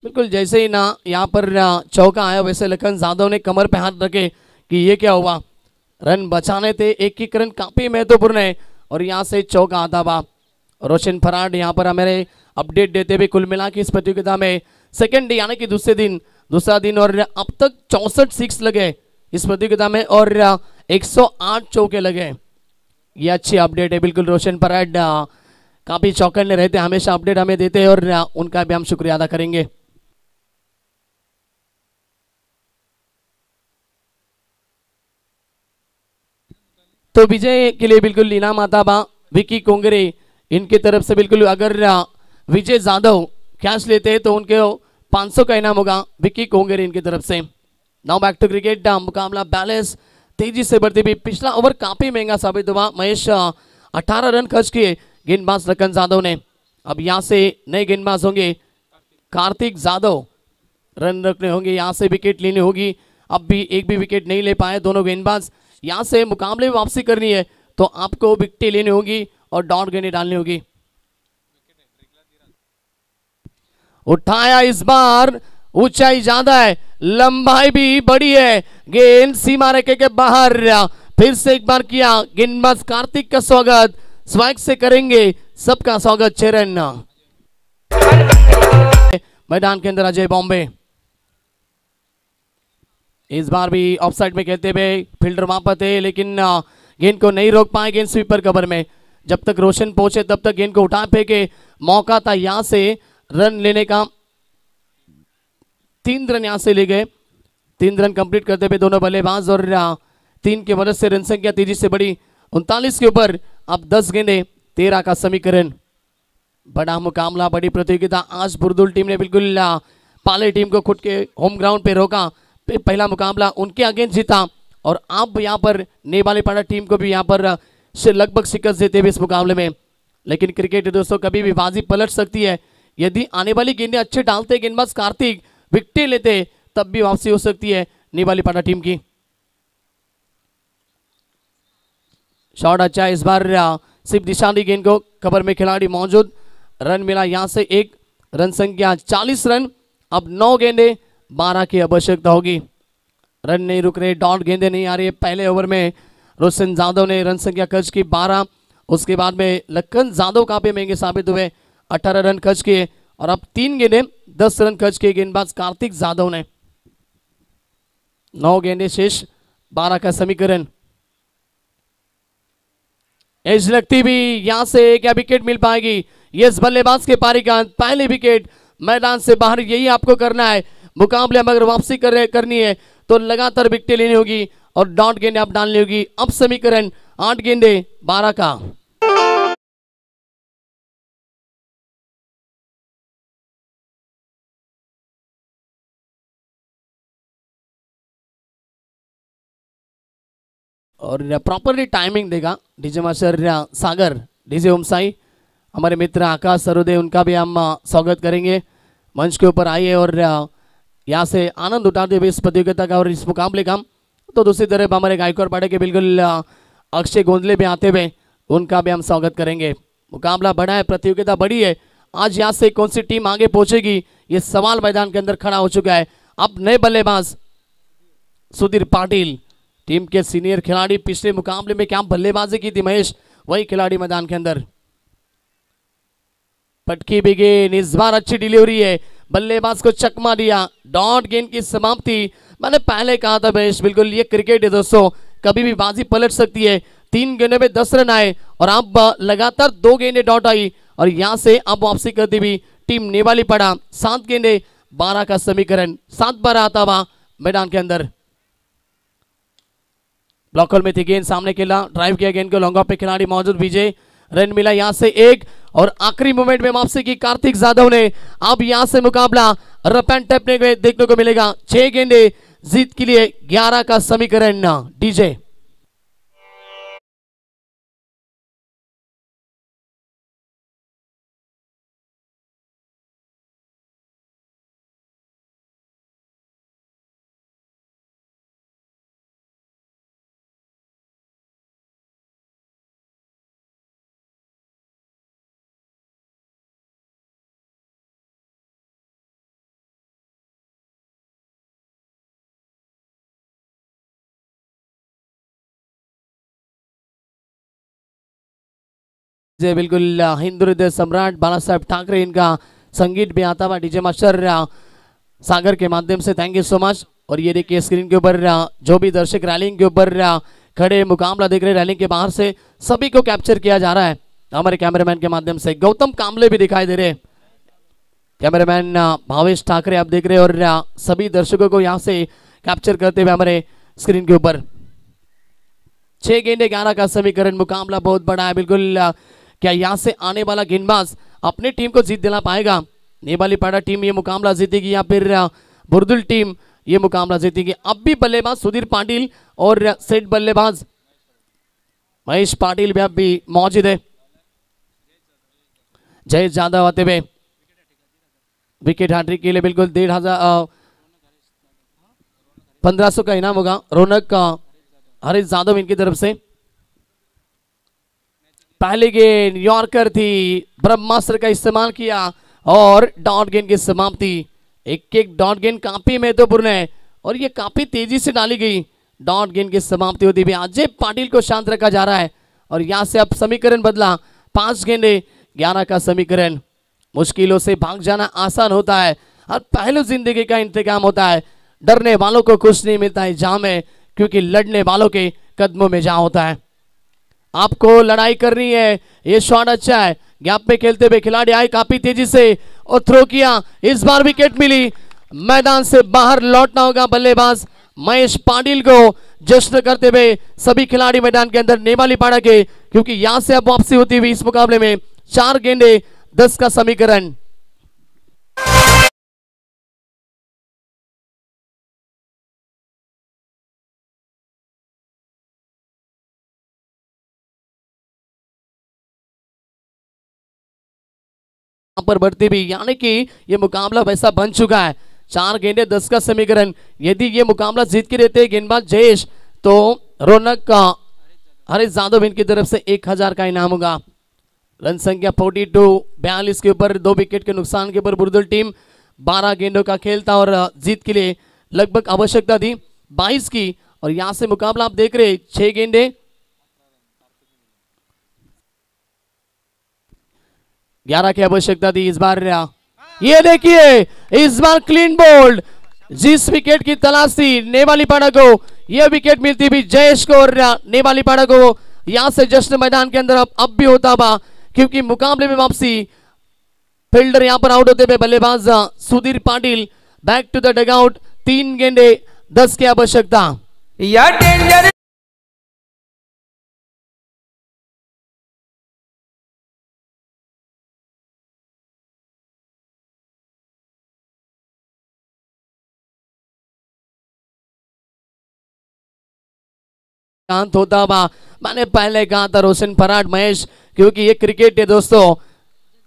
बिल्कुल जैसे ही ना यहाँ पर चौका आया वैसे लखन जादव ने कमर पे हाथ रखे कि ये क्या हुआ, रन बचाने थे, एक एक रन काफी महत्वपूर्ण है और यहाँ से चौका आता हुआ। रोशन फराड यहाँ पर हमें अपडेट देते हुए कुल मिला के इस प्रतियोगिता में सेकंड डे यानी कि दूसरा दिन और अब तक 64 सिक्स लगे इस प्रतियोगिता में और 108 चौके लगे। ये अच्छी अपडेट है बिल्कुल रोशन फराड काफी चौकन्ने रहते हैं, हमेशा अपडेट हमें देते हैं और उनका भी हम शुक्रिया अदा करेंगे। तो विजय के लिए बिल्कुल इनाम आता बा विकी कोंगरे इनकी तरफ से बिल्कुल। अगर विजय जाधव कैच लेते हैं तो उनके 500 का इनाम होगा विकी कोंगरे इनकी तरफ से। नाउ बैक टू क्रिकेट, मुकाबला बैलेंस तेजी से बढ़ती हुई। पिछला ओवर काफी महंगा साबित हुआ। महेश 18 रन खर्च किए गेंदबाज लखन जाधव ने। अब यहाँ से नए गेंदबाज होंगे कार्तिक जाधव, रन रखने होंगे, यहाँ से विकेट लेनी होगी। अब भी एक भी विकेट नहीं ले पाए दोनों गेंदबाज। यहाँ से मुकाबले में वापसी करनी है तो आपको विकेटें लेनी होगी और डॉट गेंदें डालनी होगी। उठाया इस बार, ऊंचाई ज्यादा है, लंबाई भी बड़ी है, गेंद सीमा रेखे के बाहर। फिर से एक बार किया गेंदबाज कार्तिक का स्वागत, स्वैग से करेंगे सबका स्वागत। चरण मैदान के अंदर अजय बॉम्बे इस बार भी ऑफसाइड में खेलते हुए, फील्डर वहां पर थे लेकिन गेंद को नहीं रोक पाए। गेंद स्वीपर कवर में, जब तक रोशन पहुंचे तब तक गेंद को उठा फेंके, मौका था यहां से रन लेने का। 3 रन यहां से ले गए, 3 रन कंप्लीट करते हुए दोनों बल्लेबाज और 3 की मदद से रन संख्या तेजी से बढ़ी 39 के ऊपर। अब 10 गेंदे 13 का समीकरण। बड़ा मुकाबला, बड़ी प्रतियोगिता। आज बुरदुल टीम ने बिल्कुल पाले टीम को खुद के होम ग्राउंड पे रोका। पहला मुकाबला उनके अगेंस्ट जीता और अब यहाँ पर नेवाली पाड़ा टीम को भी यहाँ पर लगभग शिकस्त देते हुए इस मुकाबले में। लेकिन क्रिकेट दोस्तों कभी भी बाजी पलट सकती है। यदि आने वाली गेंदें अच्छे डालते गेंदबाज कार्तिक, विकेट लेते, तब भी वापसी हो सकती है नेवाली पाड़ा टीम की। शॉट अच्छा इस बार, सिर्फ निशानी गेंद को कवर में खिलाड़ी मौजूद। रन मिला यहाँ से 1, रन संख्या 40 रन। अब 9 गेंदे 12 की आवश्यकता होगी। रन नहीं रुक रहे, डॉट गेंदे नहीं आ रही है। पहले ओवर में रोशन जाधव ने रन संख्या खर्च की 12, उसके बाद में लखन जाधव काफी महंगे साबित हुए, 18 रन खर्च किए और अब 3 गेंदे 10 रन खर्च किए गेंदबाज कार्तिक जाधव ने। 9 गेंदे शेष, 12 का समीकरण। एज लगती भी यहां से क्या विकेट मिल पाएगी? यस, बल्लेबाज के पारी का पहले विकेट मैदान से बाहर। यही आपको करना है मुकाबले में। अगर वापसी करनी है तो लगातार विकेटें लेनी होगी और डॉट गेंदे आप डालनी होगी। अब समीकरण 8 गेंदे 12 का। और प्रॉपरली टाइमिंग देगा डीजे मास्टर सागर, डीजे ओमसाई, हमारे मित्र आकाश सरोदे, उनका भी हम स्वागत करेंगे। मंच के ऊपर आइए और यहाँ से आनंद उठाते हुए इस प्रतियोगिता का और इस मुकाबले का। तो दूसरी तरफ हमारे गायकवाड़ पाड़े के बिल्कुल अक्षय गोंदले भी आते हुए, उनका भी हम स्वागत करेंगे। मुकाबला बड़ा है, प्रतियोगिता बड़ी है। आज यहाँ से कौन सी टीम आगे पहुंचेगी ये सवाल मैदान के अंदर खड़ा हो चुका है। अब नए बल्लेबाज सुधीर पाटिल, टीम के सीनियर खिलाड़ी, पिछले मुकाबले में क्या बल्लेबाजी की थी महेश, वही खिलाड़ी मैदान के अंदर। पटकी भी गेंद, इस बार अच्छी डिलीवरी है, बल्लेबाज को चकमा दिया, डॉट गेंद की समाप्ति। मैंने पहले कहा था महेश, बिल्कुल ये क्रिकेट है दोस्तों, कभी भी बाजी पलट सकती है। 3 गेंदों में 10 रन आए और अब लगातार 2 गेंदें डॉट आई और यहां से अब वापसी करती हुई टीम नेवाली पड़ा। 7 गेंदे 12 का समीकरण, 7-12 आता हुआ मैदान के अंदर। ब्लॉकर में थी गेंद, सामने खेला, ड्राइव किया गेंद को, लॉन्ग ऑफ पे खिलाड़ी मौजूद विजय, रन मिला यहां से 1 और आखिरी मोमेंट में वापसी की कार्तिक जाधव ने। अब यहां से मुकाबला रफ एंड टफ देखने को मिलेगा। 6 गेंदे जीत के लिए 11 का समीकरण। डीजे बिल्कुल हिंदू हृदय सम्राट बाला साहेब ठाकरे, इनका संगीत भी आता हुआ डीजे मास्टर सागर के माध्यम से। Thank you so much. और ये देखिए स्क्रीन के ऊपर जो भी दर्शक रैलिंग के ऊपर खड़े मुकाबला देख रहे, रैलिंग के बाहर से सभी को कैप्चर किया जा रहा है। हमारे कैमरामैन के माध्यम से गौतम कामले भी दिखाई दे रहे हैं। कैमरामैन भावेश ठाकरे आप देख रहे हैं और सभी दर्शकों को यहां से कैप्चर करते हुए हमारे स्क्रीन के ऊपर 6 गेंदे 11 का समीकरण। मुकाबला बहुत बड़ा है बिल्कुल। क्या यहां से आने वाला गेंदबाज अपनी टीम को जीत दिला पाएगा? नेपाली पाड़ा टीम ये मुकाबला जीतेगी या फिर बुर्दुल टीम ये मुकाबला जीतेगी? अब भी बल्लेबाज सुधीर पाटिल और सेट बल्लेबाज महेश पाटिल भी अब भी मौजूद है। जय यादव आते हुए विकेट हैट्रिक के लिए बिल्कुल 1500 का इनाम होगा। रौनक हरीश यादव इनकी तरफ से। पहले गेंद यॉर्कर थी, ब्रह्मास्त्र का इस्तेमाल किया और डॉट गेंद की समाप्ति। एक डॉट गेंद काफी महत्वपूर्ण है और ये काफी तेजी से डाली गई डॉट गेंद की समाप्ति होती हुई अजय पाटिल को शांत रखा जा रहा है और यहां से अब समीकरण बदला। 5 गेंदे 11 का समीकरण। मुश्किलों से भाग जाना आसान होता है और पहलू जिंदगी का इंतकाम होता है। डरने वालों को कुछ नहीं मिलता है जहां में, क्योंकि लड़ने वालों के कदमों में जहां होता है। आपको लड़ाई करनी है। ये शॉट अच्छा है, गैप में खेलते हुए खिलाड़ी आए काफी तेजी से और थ्रो किया। इस बार विकेट मिली। मैदान से बाहर लौटना होगा बल्लेबाज महेश पाटिल को। जश्न करते हुए सभी खिलाड़ी मैदान के अंदर नेपाली पाड़ा के, क्योंकि यहां से अब वापसी होती हुई इस मुकाबले में 4 गेंदे 10 का समीकरण। पर बढ़ती भी, यानी कि ये मुकाबला वैसा बन चुका है। 4 गेंदे 10 का समीकरण। यदि ये मुकाबला जीत के रहते गेंदबाज जयेश तो रौनक का हरीश यादव इनकी तरफ से 1000 का इनाम होगा। रन संख्या 42 के ऊपर 2 विकेट के नुकसान के ऊपर बुर्दुल टीम 12 गेंदों का खेल था और जीत के लिए लगभग आवश्यकता थी 22 की। और यहां से मुकाबला आप देख रहे 6 गेंदे 11 की आवश्यकता थी। इस बार ये देखिए, इस बार क्लीन बोल्ड। जिस विकेट की तलाश थी नेपाली पाड़ा को, यह विकेट मिलती भी जयेश को और नेपाली पाड़ा को। यहां से जश्न मैदान के अंदर अब भी होता हुआ, क्योंकि मुकाबले में वापसी। फील्डर यहां पर आउट होते हुए बल्लेबाज Sudhir Patil back to the dugout. 3 गेंदे 10 की आवश्यकता। या डेंजर शांत होता हुआ। मैंने पहले कहा था रोशन फराट महेश, क्योंकि ये क्रिकेट है दोस्तों,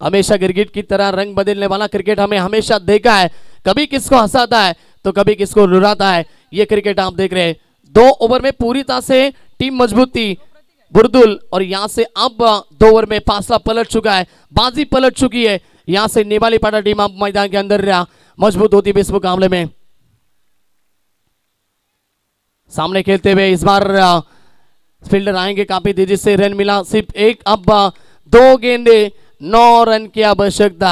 हमेशा क्रिकेट की तरह रंग बदलने वाला क्रिकेट हमें हमेशा देखा है। कभी किसको हंसाता है तो कभी किसको रुलाता है। ये क्रिकेट आप देख रहे हैं। 2 ओवर में पूरी तरह से टीम मजबूत थी बुर्दुल, और यहां से अब 2 ओवर में फासला पलट चुका है, बाजी पलट चुकी है। यहां से नेपाली पाड़ा टीम अब मैदान के अंदर मजबूत होती है इस मुकाबले में। सामने खेलते हुए इस बार फील्डर आएंगे काफी तेजी से। रन मिला सिर्फ 1। अब 2 गेंदे 9 रन की आवश्यकता।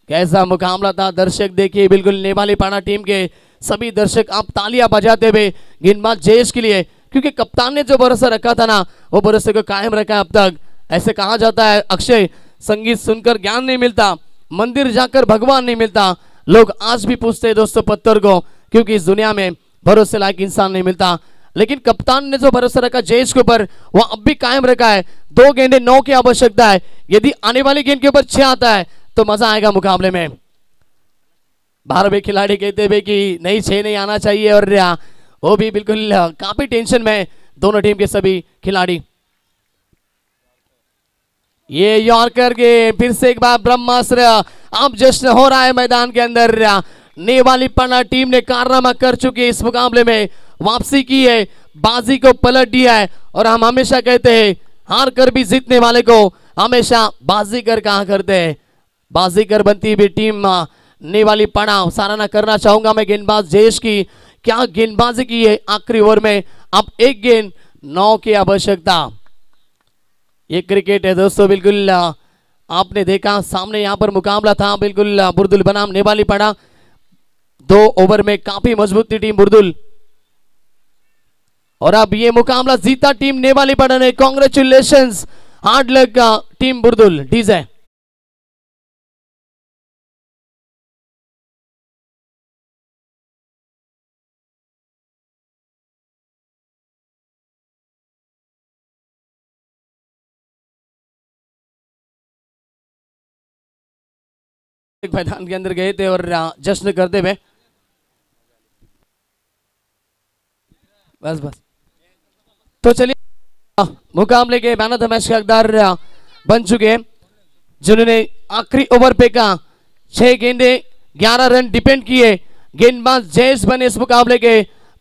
कैसा मुकाबला था दर्शक देखिए। बिल्कुल नेपाली पाड़ा टीम के सभी दर्शक आप तालियां बजाते हुए गेंदबाज जयेश के लिए, क्योंकि कप्तान ने जो भरोसा रखा था ना, वो भरोसे को कायम रखा है अब तक। ऐसे कहा जाता है अक्षय, संगीत सुनकर ज्ञान नहीं मिलता, मंदिर जाकर भगवान नहीं मिलता। लोग आज भी पूछते हैं दोस्तों पत्थर को, क्योंकि इस दुनिया में भरोसे लायक इंसान नहीं मिलता। लेकिन कप्तान ने जो भरोसा रखा जयेश के ऊपर, वो अब भी कायम रखा है। 2 गेंदे 9 की आवश्यकता है। यदि आने वाली गेंद के ऊपर 6 आता है तो मजा आएगा मुकाबले में। 12वें खिलाड़ी कहते हुए कि नहीं 6 नहीं आना चाहिए, और वो भी बिल्कुल काफी टेंशन में दोनों टीम के सभी खिलाड़ी। ये यॉर्कर के फिर से एक बार ब्रह्मास्त्र। अब जश्न हो रहा है मैदान के अंदर। नेपाली पाड़ा टीम ने कारनामा कर चुकी है इस मुकाबले में, वापसी की है, बाजी को पलट दिया है। और हम हमेशा कहते हैं हार कर भी जीतने वाले को हमेशा बाजीगर कहा करते हैं। बाजीगर बनती हुई टीम नेपाली पाड़ा। सराहना करना चाहूंगा मैं गेंदबाज जयेश की, क्या गेंदबाजी की है आखिरी ओवर में। अब 1 गेंद 9 की आवश्यकता। ये क्रिकेट है दोस्तों। बिल्कुल आपने देखा सामने यहां पर मुकाबला था बिल्कुल बुर्दुल बनाम नेपाली पाड़ा। 2 ओवर में काफी मजबूत थी टीम बुर्दुल, और अब ये मुकाबला जीता टीम नेपाली पाड़ा ने। Congratulations, hard luck team Burdul DJ. मैदान के अंदर गए थे और जश्न करते हुए. बस बस. तो चलिए मुकाबले के मैन ऑफ द मैच के हकदार बन चुके हैं जिन्होंने आखिरी ओवर पे का 6 गेंदे 11 रन डिपेंड किए. गेंदबाज जयेश बने इस मुकाबले के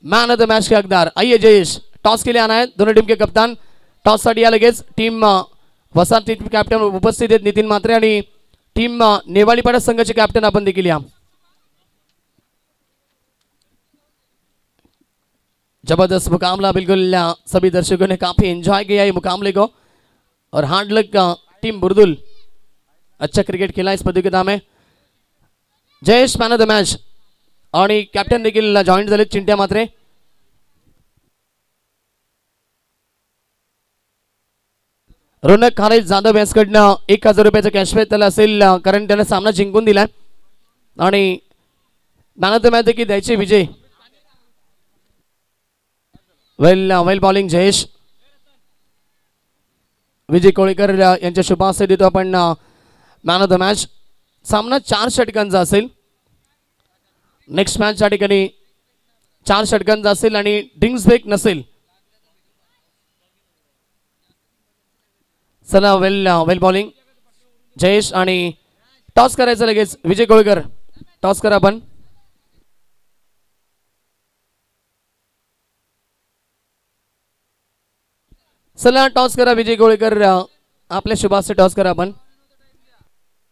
मैन ऑफ द मैच के हकदार. आइए जयेश, टॉस के लिए आना है. दोनों टीम के कप्तान टॉस साठी आले लगेच. टीम वसाहत टीम कॅप्टन उपस्थित आहेत नितीन म्हात्रे आणि टीम नेवाळीपाडा संघाचे कॅप्टन आपण देखील या. जबरदस्त मुकाबला, बिल्कुल सभी दर्शकों ने काफी एंजॉय किया ये मुकाबले को. और हार्ड लक टीम बुर्दुल, अच्छा क्रिकेट खेला इस प्रतियोगिता में. Jayesh man of the match आणि कॅप्टन देखील जॉईन झाले चिंट्या म्हात्रे. रोनक खारेज जाधव यांच्याकडनं 1000 रुपयाचं कॅशबॅक त्याला असेल कारण त्याने सामना जिंकून दिलाय. आणि मॅन ऑफ द मॅच देखील द्यायचे विजय. Well bowling Jayesh. विजय कोळीकर यांच्या शुभाशय देतो आपण मॅन ऑफ द मॅच. सामना 4 षटकांचा असेल. नेक्स्ट मॅच या ठिकाणी 4 षटकांचा असेल आणि ड्रिंक्स ब्रेक नसेल. चला वेल बॉलिंग जयेश आणि टॉस करायचं लगेच. विजय कोळीकर टॉस करा आपण. चला टॉस करा विजय कोळीकर, आपल्या शुभाचे टॉस करा आपण.